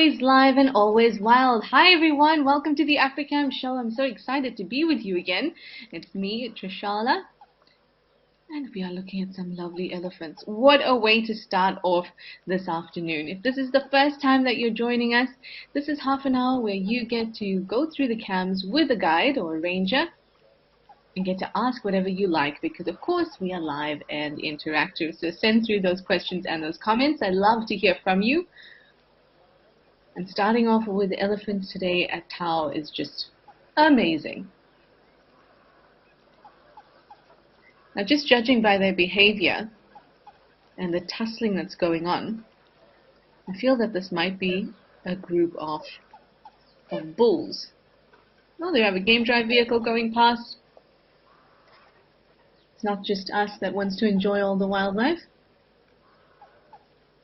always live and always wild. Hi everyone, welcome to the Africam show. I'm so excited to be with you again. It's me, Trishala, and we are looking at some lovely elephants. What a way to start off this afternoon. If this is the first time that you're joining us, this is half an hour where you get to go through the cams with a guide or a ranger and get to ask whatever you like, because of course we are live and interactive. So send through those questions and those comments. I love to hear from you. And starting off with the elephants today at Tau is just amazing. Now, just judging by their behavior and the tussling that's going on, I feel that this might be a group of bulls. Well, they have a game drive vehicle going past. It's not just us that wants to enjoy all the wildlife.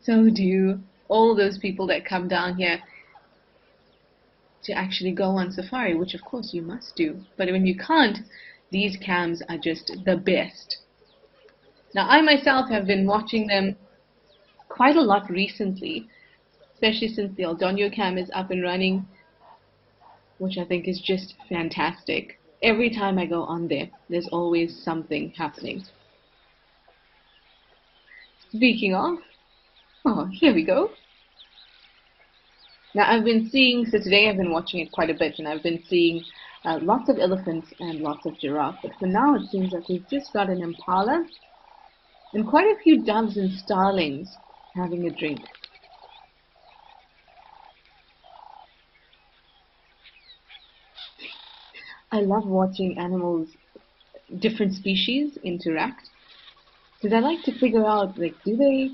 So do all those people that come down here to actually go on safari, which of course you must do. But when you can't, these cams are just the best. Now, I myself have been watching them quite a lot recently, especially since the Aldonio cam is up and running, which I think is just fantastic. Every time I go on there, there's always something happening. Speaking of, oh, here we go. Now, I've been seeing, so today I've been watching it quite a bit, and I've been seeing lots of elephants and lots of giraffe. But for now, it seems like we've just got an impala and quite a few doves and starlings having a drink. I love watching animals, different species, interact, because I like to figure out, like, do they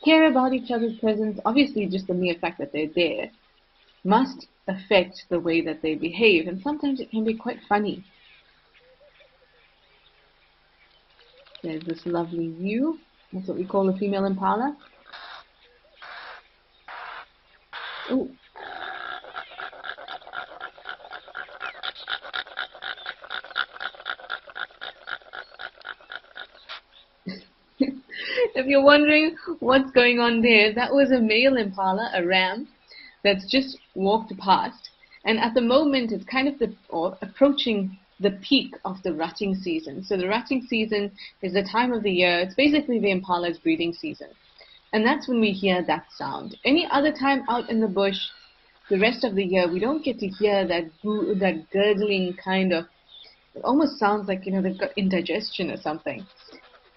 care about each other's presence? Obviously, just the mere fact that they're there must affect the way that they behave, and sometimes it can be quite funny. There's this lovely view. That's what we call a female impala. Oh. If you're wondering what's going on there, that was a male impala, a ram, that's just walked past. And at the moment, it's kind of approaching the peak of the rutting season. So the rutting season is the time of the year. It's basically the impala's breeding season. And that's when we hear that sound. Any other time out in the bush, the rest of the year, we don't get to hear that gurgling kind of, it almost sounds like, they've got indigestion or something.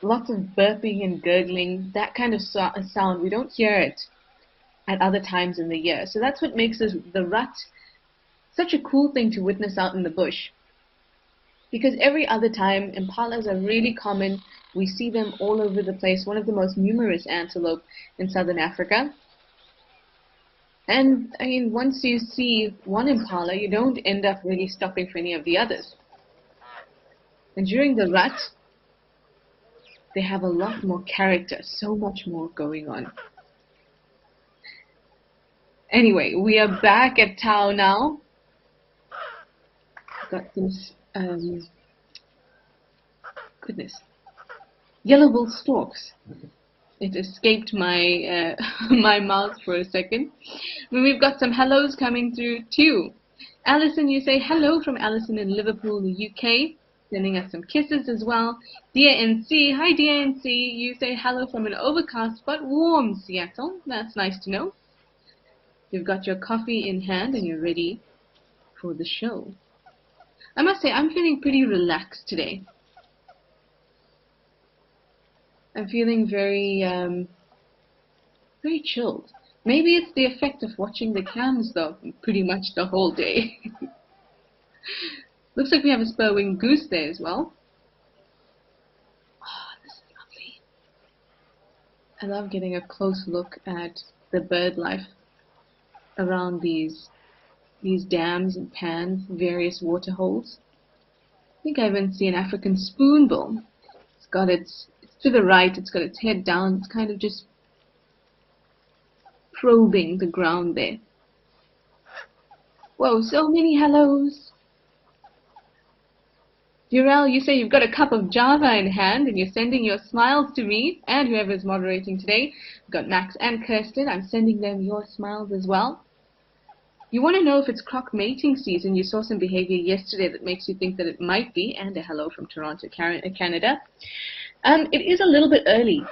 Lots of burping and gurgling, that kind of sound, we don't hear it at other times in the year. So that's what makes the rut such a cool thing to witness out in the bush. Because every other time, impalas are really common. We see them all over the place, one of the most numerous antelope in southern Africa. And, I mean, once you see one impala, you don't end up really stopping for any of the others. And during the rut, they have a lot more character, so much more going on. Anyway, we are back at Tau now. Got some, yellow bull storks. It escaped my my mouth for a second. But we've got some hellos coming through too. Alison, you say hello from Alison in Liverpool, the UK. Sending us some kisses as well. Dear NC, hi dear NC, you say hello from an overcast but warm Seattle. That's nice to know. You've got your coffee in hand and you're ready for the show. I must say, I'm feeling pretty relaxed today. I'm feeling very, very chilled. Maybe it's the effect of watching the cams though, pretty much the whole day. Looks like we have a spur-winged goose there as well. Oh, this is lovely. I love getting a close look at the bird life around these dams and pans, various water holes. I think I even see an African spoonbill. It's to the right, it's got its head down, it's kind of just probing the ground there. Whoa, so many hellos. Durell, you say you've got a cup of Java in hand and you're sending your smiles to me and whoever's moderating today. We've got Max and Kirsten. I'm sending them your smiles as well. You want to know if it's croc mating season. You saw some behavior yesterday that makes you think that it might be, and a hello from Toronto, Canada. It is a little bit early.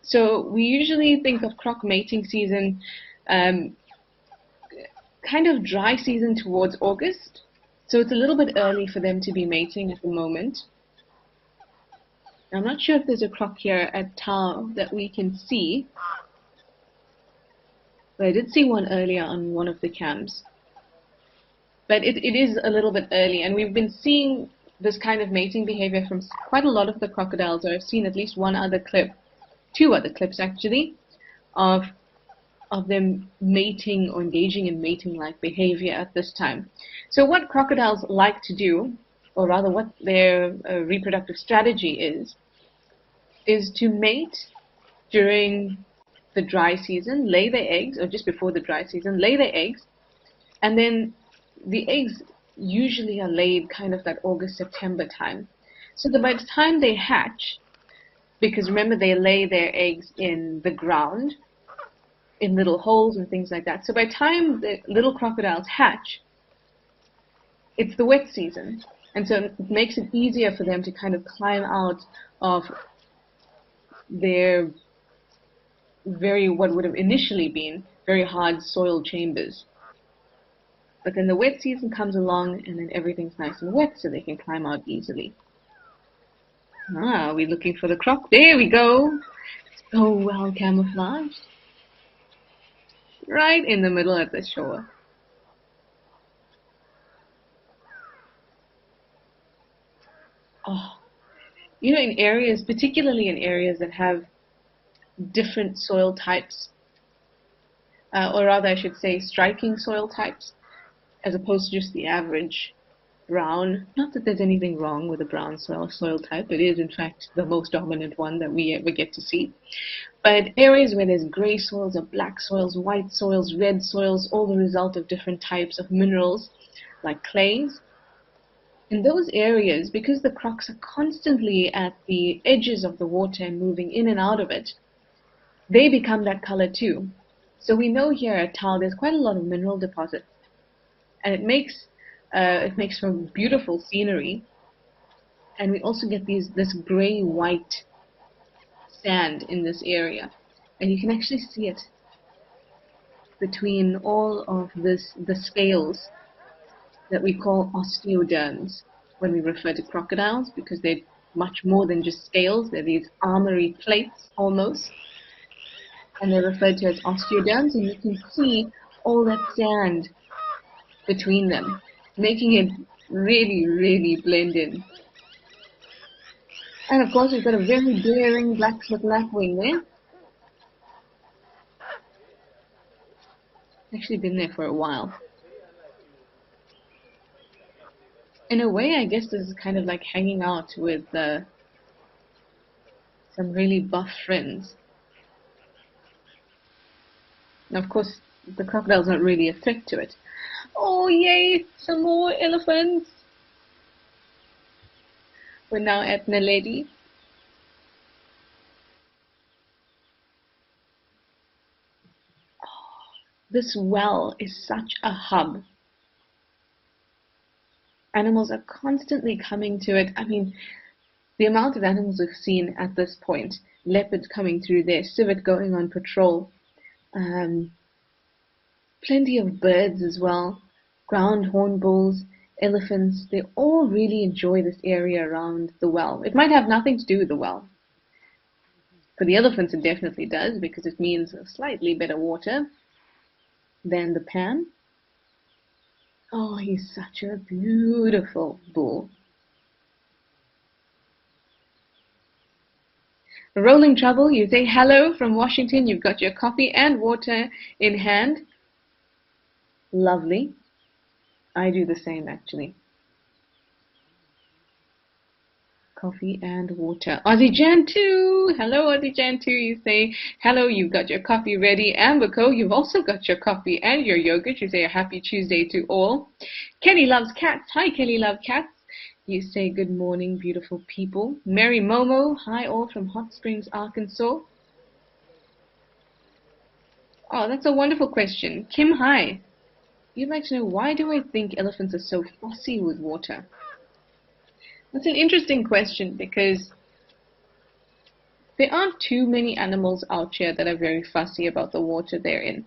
So we usually think of croc mating season kind of dry season towards August. So it's a little bit early for them to be mating at the moment. I'm not sure if there's a croc here at Tau that we can see. But I did see one earlier on one of the cams. But it is a little bit early, and we've been seeing this kind of mating behavior from quite a lot of the crocodiles. I've seen at least one other clip, two other clips actually, of them mating or engaging in mating-like behavior at this time. So what crocodiles like to do, or rather what their reproductive strategy is to mate during the dry season, lay their eggs, or just before the dry season, lay their eggs, and then the eggs usually are laid kind of that August, September time. So that by the time they hatch, because remember they lay their eggs in the ground, in little holes and things like that. So by the time the little crocodiles hatch, it's the wet season. And so it makes it easier for them to kind of climb out of their what would have initially been very hard soil chambers. But then the wet season comes along and then everything's nice and wet so they can climb out easily. Are we looking for the croc? There we go. So well camouflaged. Right in the middle of the shore. Oh, in areas, particularly in areas that have different soil types, or rather I should say striking soil types, as opposed to just the average brown. Not that there's anything wrong with a brown soil type. It is in fact the most dominant one that we ever get to see. But areas where there's gray soils or black soils, white soils, red soils, all the result of different types of minerals like clays, in those areas, because the crocs are constantly at the edges of the water and moving in and out of it, they become that color too. So we know here at Tau there's quite a lot of mineral deposits, and it makes for beautiful scenery. And we also get this gray-white sand in this area, and you can actually see it between all of the scales that we call osteoderms when we refer to crocodiles, because they're much more than just scales. They're these armory plates almost, and they're referred to as osteoderms, and you can see all that sand between them, making it really, really blend in. And of course we've got a very daring black-foot lapwing there. Actually been there for a while. In a way, I guess this is kind of like hanging out with some really buff friends. Now, of course, the crocodile's not really a threat to it. Oh, yay! Some more elephants! We're now at Naledi. Oh, this well is such a hub. Animals are constantly coming to it. I mean, the amount of animals we've seen at this point, leopards coming through there, civet going on patrol, plenty of birds as well, ground hornbills, elephants, they all really enjoy this area around the well. It might have nothing to do with the well. For the elephants it definitely does, because it means slightly better water than the pan. Oh, he's such a beautiful bull. Rolling Trouble, you say hello from Washington. You've got your coffee and water in hand. Lovely. I do the same, actually. Coffee and water. Aussie Jan 2. Hello, Aussie Jan 2. You say hello. You've got your coffee ready. Amberco, you've also got your coffee and your yogurt. You say a happy Tuesday to all. Kelly loves cats. Hi, Kelly loves cats. You say good morning, beautiful people. Mary Momo. Hi, all from Hot Springs, Arkansas. Oh, that's a wonderful question. Kim, hi. You'd like to know, why do I think elephants are so fussy with water? That's an interesting question because there aren't too many animals out here that are very fussy about the water they're in.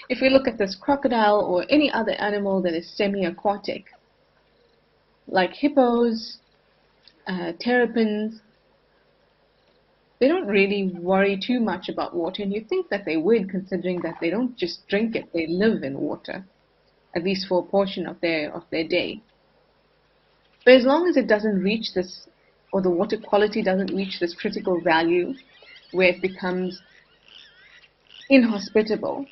If we look at this crocodile or any other animal that is semi-aquatic, like hippos, terrapins, they don't really worry too much about water, and you'd think that they would, considering that they don't just drink it, they live in water, at least for a portion of their day. But as long as it doesn't reach this, or the water quality doesn't reach this critical value where it becomes inhospitable,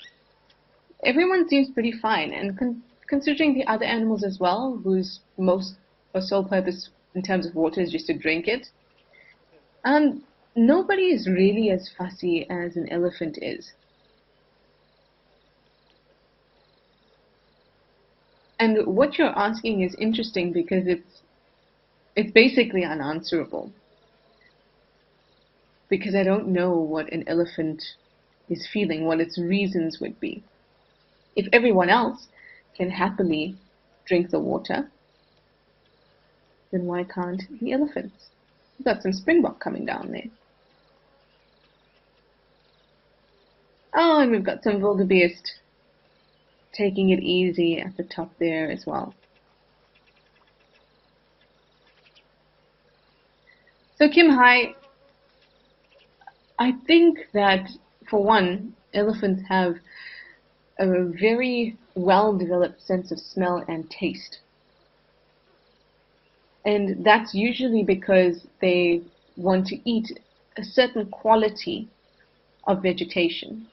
everyone seems pretty fine. And considering the other animals as well, whose most or sole purpose in terms of water is just to drink it, um, nobody is really as fussy as an elephant is. And what you're asking is interesting because it's basically unanswerable. Because I don't know what an elephant is feeling, what its reasons would be. If everyone else can happily drink the water, then why can't the elephants? We've got some springbok coming down there. Oh, and we've got some wildebeest taking it easy at the top there as well. So Kim, hi. I think that, for one, elephants have a very well-developed sense of smell and taste. And that's usually because they want to eat a certain quality of vegetation.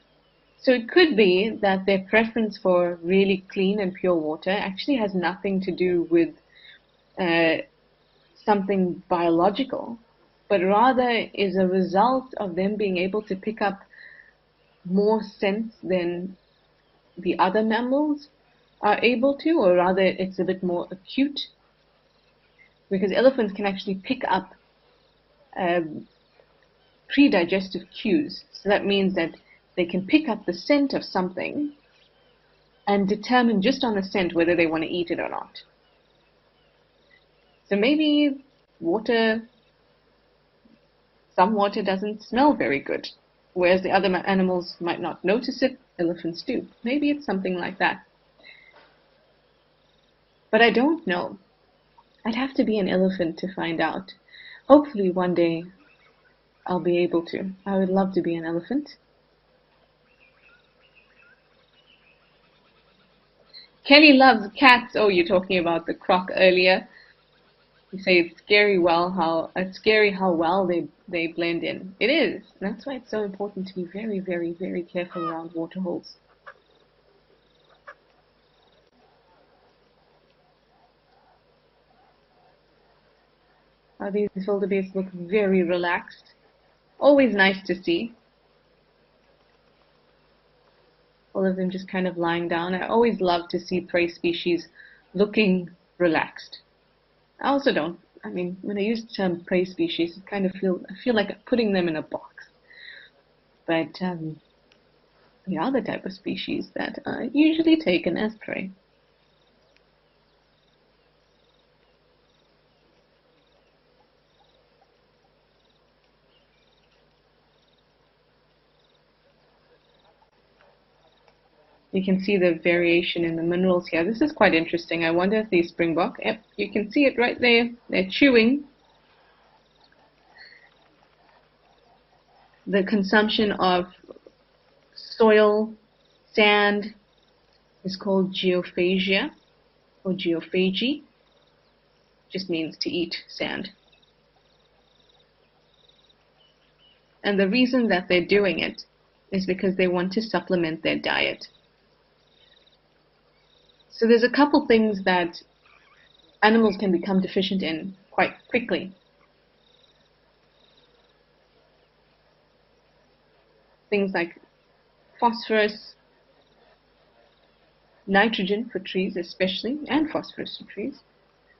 So it could be that their preference for really clean and pure water actually has nothing to do with something biological, but rather is a result of them being able to pick up more scents than the other mammals are able to, or rather it's a bit more acute, because elephants can actually pick up pre-digestive cues. So that means that they can pick up the scent of something and determine just on the scent whether they want to eat it or not. So maybe some water doesn't smell very good, whereas the other animals might not notice it, elephants do. Maybe it's something like that. But I don't know. I'd have to be an elephant to find out. Hopefully one day I'll be able to. I would love to be an elephant. Kelly loves cats. Oh, you're talking about the croc earlier. You say it's scary how well they blend in. It is. That's why it's so important to be very, very, very careful around water holes. These wildebeest look very relaxed. Always nice to see. All of them just kind of lying down. I always love to see prey species looking relaxed. I also don't. I mean, when I use the term prey species, I feel like putting them in a box. But they are the type of species that are usually taken as prey. You can see the variation in the minerals here. This is quite interesting. I wonder if these springbok, yep, you can see it right there. They're chewing. The consumption of soil, sand, is called geophagia, or geophagy. Just means to eat sand. And the reason that they're doing it is because they want to supplement their diet. So there's a couple things that animals can become deficient in quite quickly. Things like phosphorus, nitrogen for trees especially, and phosphorus for trees.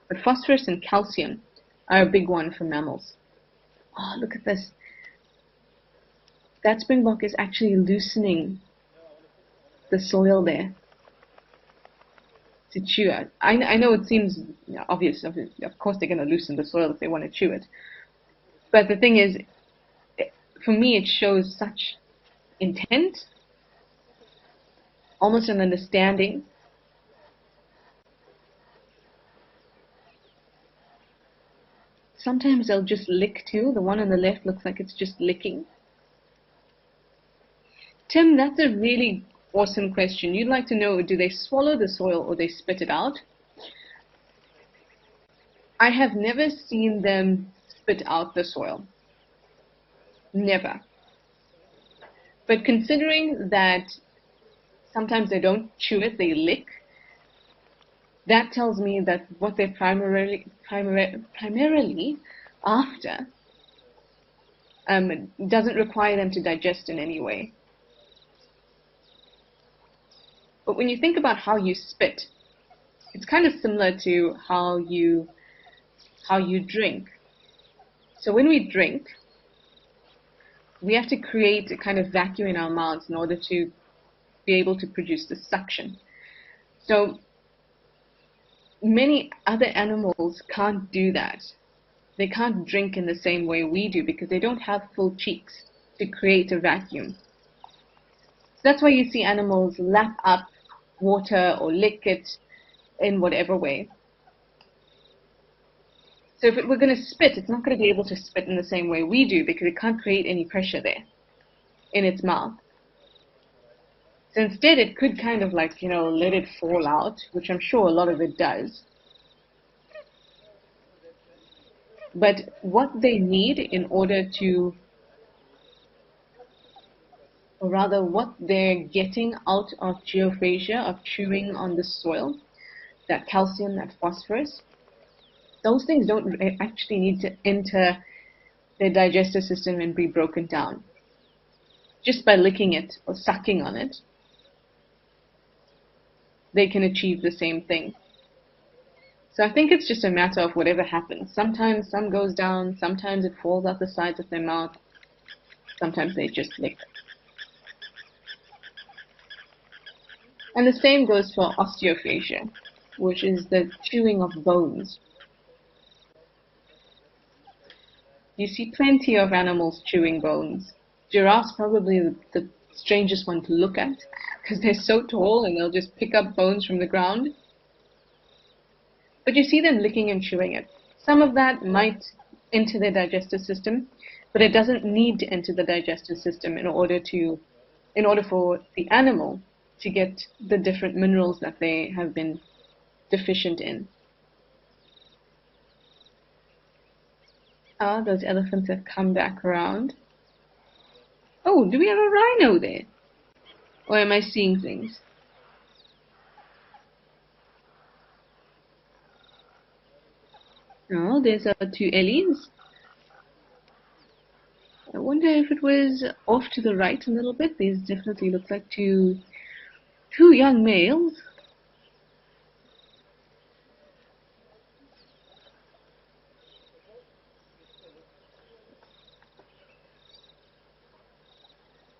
But phosphorus and calcium are a big one for mammals. Oh, look at this. That springbok is actually loosening the soil there to chew it. I know it seems obvious. Of course, they're going to loosen the soil if they want to chew it. But the thing is, for me, it shows such intent, almost an understanding. Sometimes they'll just lick too. The one on the left looks like it's just licking. Tim, that's a really awesome question. You'd like to know, do they swallow the soil or they spit it out? I have never seen them spit out the soil. Never. But considering that sometimes they don't chew it, they lick, that tells me that what they're primarily after doesn't require them to digest in any way. But when you think about how you spit, it's kind of similar to how you drink. So when we drink, we have to create a kind of vacuum in our mouths in order to be able to produce the suction. So many other animals can't do that. They can't drink in the same way we do because they don't have full cheeks to create a vacuum. So that's why you see animals lap up water or lick it in whatever way. So if it were going to spit, it's not going to be able to spit in the same way we do because it can't create any pressure there in its mouth. So instead, it could kind of like, let it fall out, which I'm sure a lot of it does. But what they need in order to, or rather what they're getting out of geophagia, of chewing on the soil, that calcium, that phosphorus, those things don't actually need to enter their digestive system and be broken down. Just by licking it or sucking on it, they can achieve the same thing. So I think it's just a matter of whatever happens. Sometimes some goes down, sometimes it falls out the sides of their mouth, sometimes they just lick. And the same goes for osteophagia, which is the chewing of bones. You see plenty of animals chewing bones. Giraffes probably the strangest one to look at because they're so tall and they'll just pick up bones from the ground. But you see them licking and chewing it. Some of that might enter their digestive system, but it doesn't need to enter the digestive system in order for the animal to get the different minerals that they have been deficient in. Ah, those elephants have come back around. Oh, do we have a rhino there? Or am I seeing things? Oh, there's our two Ellies. I wonder if it was off to the right a little bit. These definitely look like two young males.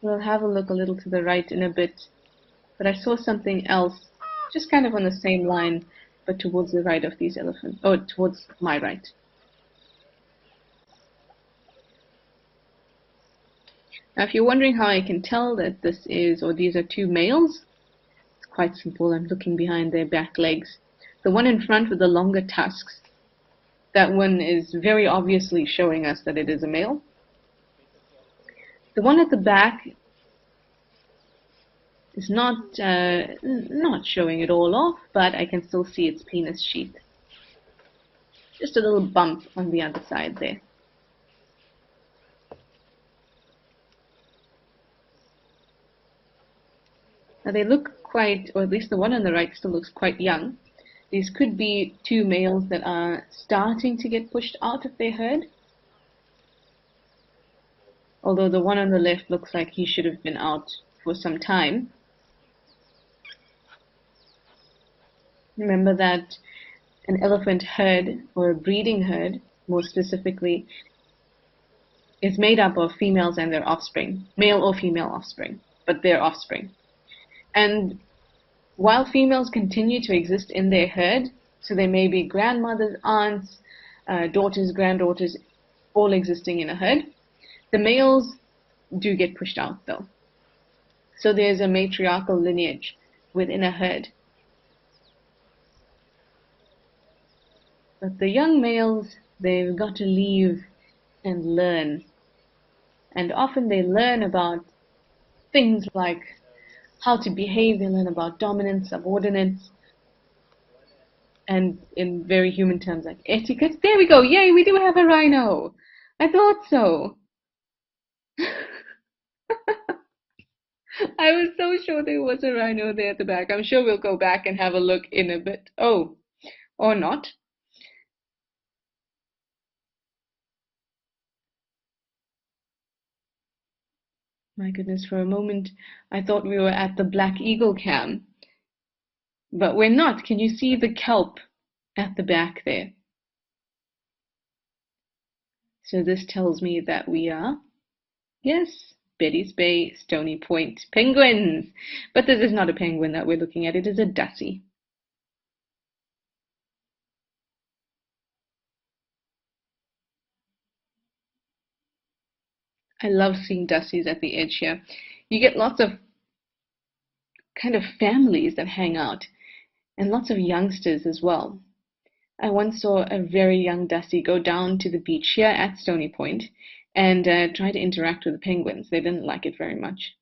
We'll have a look a little to the right in a bit. But I saw something else, just kind of on the same line, but towards the right of these elephants, or towards my right. Now, if you're wondering how I can tell that this is, or these are two males, it's quite simple. I'm looking behind their back legs. The one in front with the longer tusks, that one is very obviously showing us that it is a male. The one at the back is not showing it all off, but I can still see its penis sheath. Just a little bump on the other side there. Now they look quite, or at least the one on the right still looks quite young. These could be two males that are starting to get pushed out of their herd. Although the one on the left looks like he should have been out for some time. Remember that an elephant herd, or a breeding herd, more specifically, is made up of females and their offspring, male or female offspring, but their offspring. And while females continue to exist in their herd, so they may be grandmothers, aunts, daughters, granddaughters, all existing in a herd, the males do get pushed out though. So there's a matriarchal lineage within a herd. But the young males, they've got to leave and learn. And often they learn about things like how to behave, they learn about dominance, subordinates, and in very human terms like etiquette. There we go, yay, we do have a rhino. I thought so. I was so sure there was a rhino there at the back. I'm sure we'll go back and have a look in a bit. Oh, or not. My goodness, for a moment I thought we were at the Black Eagle cam, but we're not. Can you see the kelp at the back there? So this tells me that we are, yes, Betty's Bay, Stony Point penguins. But this is not a penguin that we're looking at, it is a dassie. I love seeing dassies at the edge here. You get lots of kind of families that hang out, and lots of youngsters as well. I once saw a very young dassie go down to the beach here at Stony Point and try to interact with the penguins. They didn't like it very much.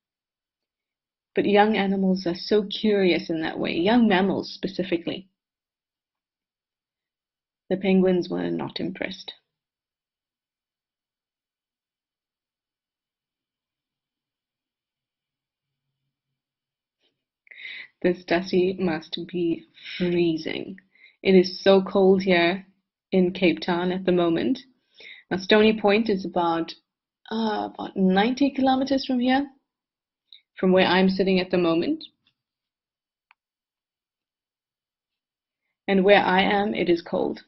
But young animals are so curious in that way, young mammals specifically. The penguins were not impressed. This dassie must be freezing. It is so cold here in Cape Town at the moment. Now, Stony Point is about 90 kilometers from here, from where I'm sitting at the moment. And where I am, it is cold.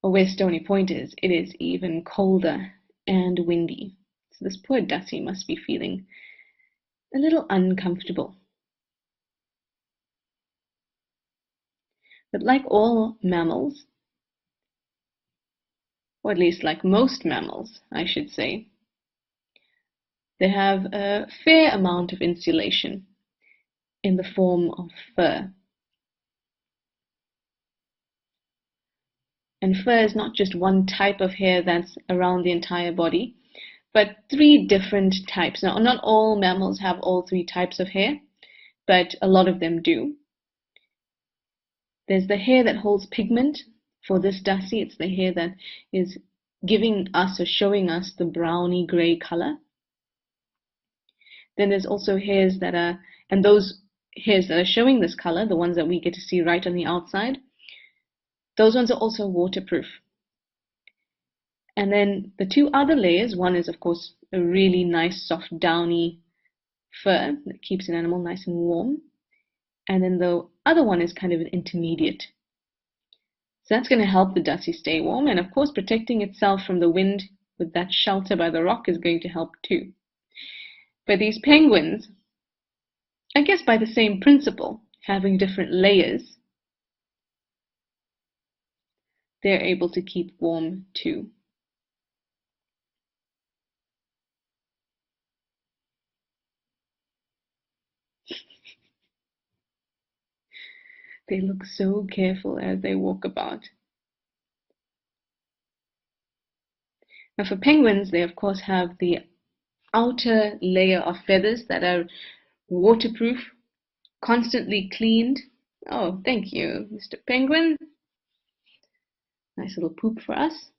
Or where Stony Point is, it is even colder and windy. So this poor dassie must be feeling a little uncomfortable. But like all mammals, or at least like most mammals, I should say, they have a fair amount of insulation in the form of fur. And fur is not just one type of hair that's around the entire body, but 3 different types. Now, not all mammals have all 3 types of hair, but a lot of them do. There's the hair that holds pigment. For this dassie, it's the hair that is giving us or showing us the browny gray color. Then there's also hairs that are, and those hairs that are showing this color, the ones that we get to see right on the outside, those ones are also waterproof. And then the 2 other layers, one is of course a really nice soft downy fur that keeps an animal nice and warm. And then the other one is kind of an intermediate. So that's going to help the dassie stay warm, and of course protecting itself from the wind with that shelter by the rock is going to help too. But these penguins, I guess by the same principle, having different layers, they're able to keep warm too. They look so careful as they walk about. Now for penguins, they of course have the outer layer of feathers that are waterproof, constantly cleaned. Oh, thank you, Mr. Penguin. Nice little poop for us,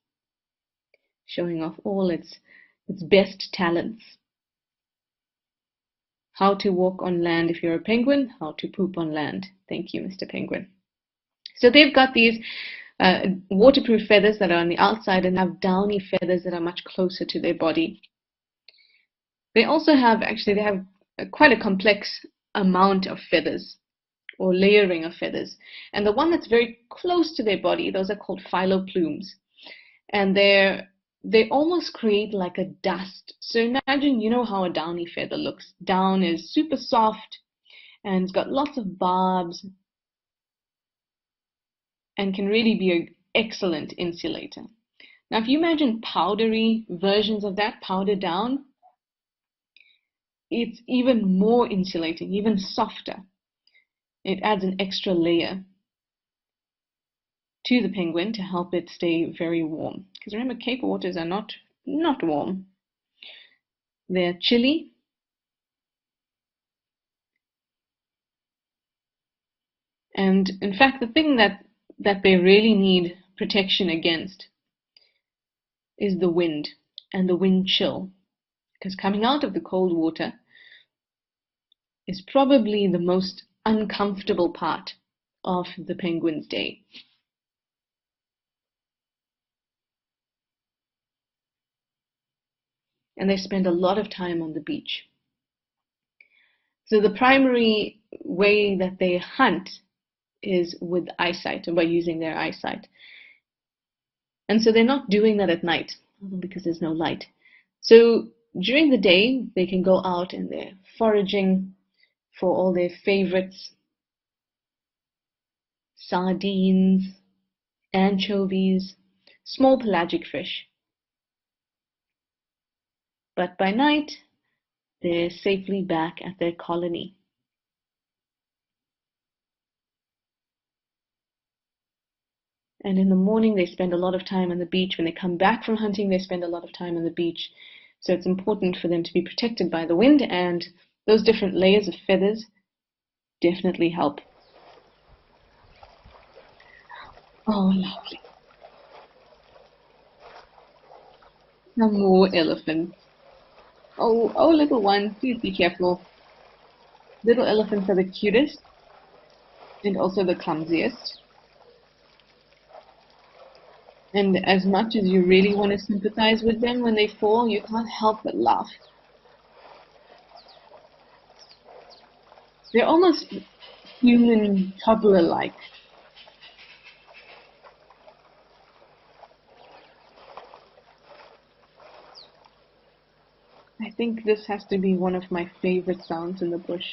showing off all its best talents. How to walk on land if you're a penguin, how to poop on land. Thank you, Mr. Penguin. So they've got these waterproof feathers that are on the outside and have downy feathers that are much closer to their body. They also have, they have quite a complex amount of feathers, or layering of feathers. And the one that's very close to their body, those are called phyloplumes. And they're they almost create like a dust. So imagine, you know how a downy feather looks. Down is super soft and it's got lots of barbs and can really be an excellent insulator. Now, if you imagine powdery versions of that, powder down, it's even more insulating, even softer. It adds an extra layer to the penguin to help it stay very warm. Because remember, Cape waters are not warm. They're chilly. And in fact, the thing that they really need protection against is the wind and the wind chill. Because coming out of the cold water is probably the most uncomfortable part of the penguin's day. And they spend a lot of time on the beach. So the primary way that they hunt is with eyesight, or by using their eyesight. And so they're not doing that at night, because there's no light. So during the day, they can go out and they're foraging for all their favorites: sardines, anchovies, small pelagic fish. But by night, they're safely back at their colony. And in the morning, they spend a lot of time on the beach. When they come back from hunting, they spend a lot of time on the beach. So it's important for them to be protected by the wind, and those different layers of feathers definitely help. Oh, lovely. Some more elephants. Oh, little one, please be careful. Little elephants are the cutest and also the clumsiest. And as much as you really want to sympathize with them when they fall, you can't help but laugh. They're almost human toddler-like. I think this has to be one of my favorite sounds in the bush.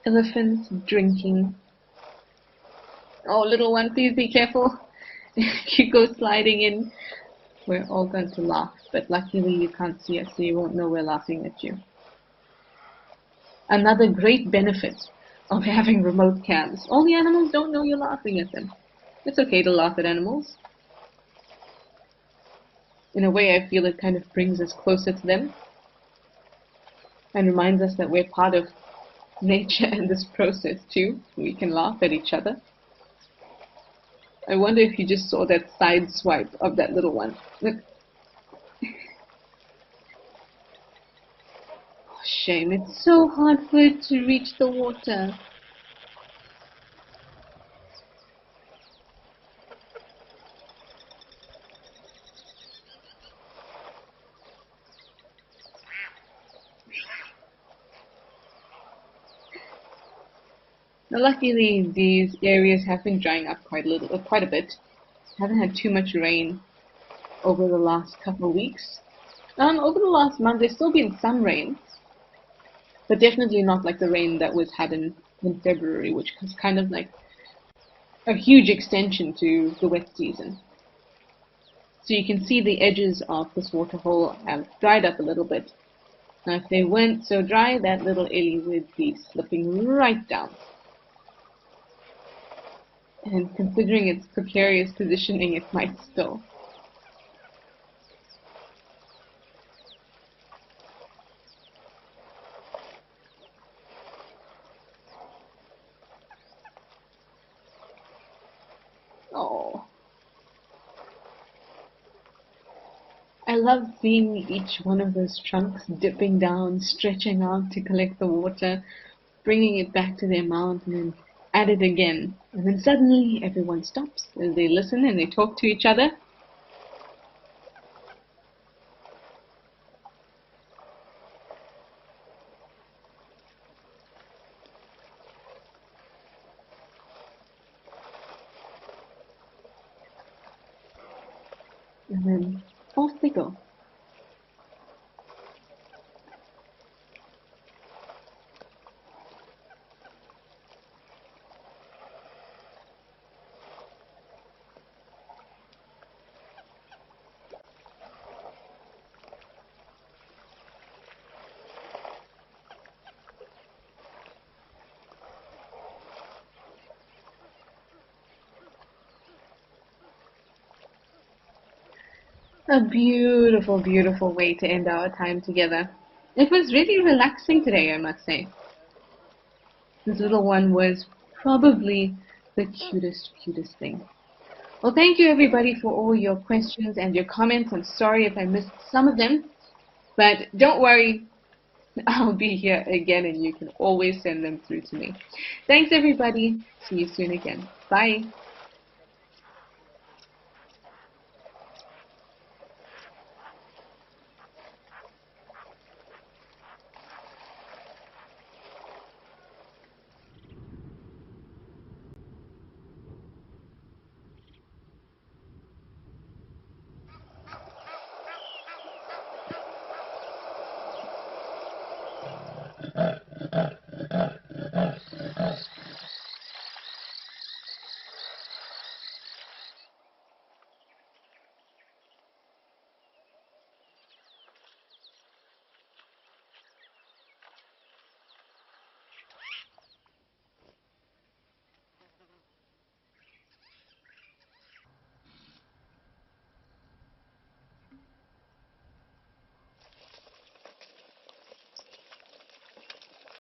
Elephants drinking. Oh, little one, please be careful. If you go sliding in, we're all going to laugh. But luckily you can't see us, so you won't know we're laughing at you. Another great benefit of having remote cams: all the animals don't know you're laughing at them. It's okay to laugh at animals. In a way, I feel it kind of brings us closer to them and reminds us that we're part of nature and this process too. We can laugh at each other. I wonder if you just saw that side swipe of that little one. Look. Oh, shame, it's so hard for it to reach the water. Now, luckily, these areas have been drying up quite a bit. Haven't had too much rain over the last couple of weeks. Over the last month, there's still been some rain, but definitely not like the rain that was had in February, which was kind of like a huge extension to the wet season. So you can see the edges of this waterhole have dried up a little bit. Now, if they weren't so dry, that little Ellie would be slipping right down. And considering its precarious positioning, it might still. Oh. I love seeing each one of those trunks dipping down, stretching out to collect the water, bringing it back to their mouth, and then at it again. And then suddenly everyone stops as they listen and they talk to each other. And then off they go. A beautiful, beautiful way to end our time together. It was really relaxing today, I must say. This little one was probably the cutest, cutest thing. Well, thank you everybody for all your questions and your comments. I'm sorry if I missed some of them, but don't worry, I'll be here again and you can always send them through to me. Thanks everybody. See you soon again. Bye.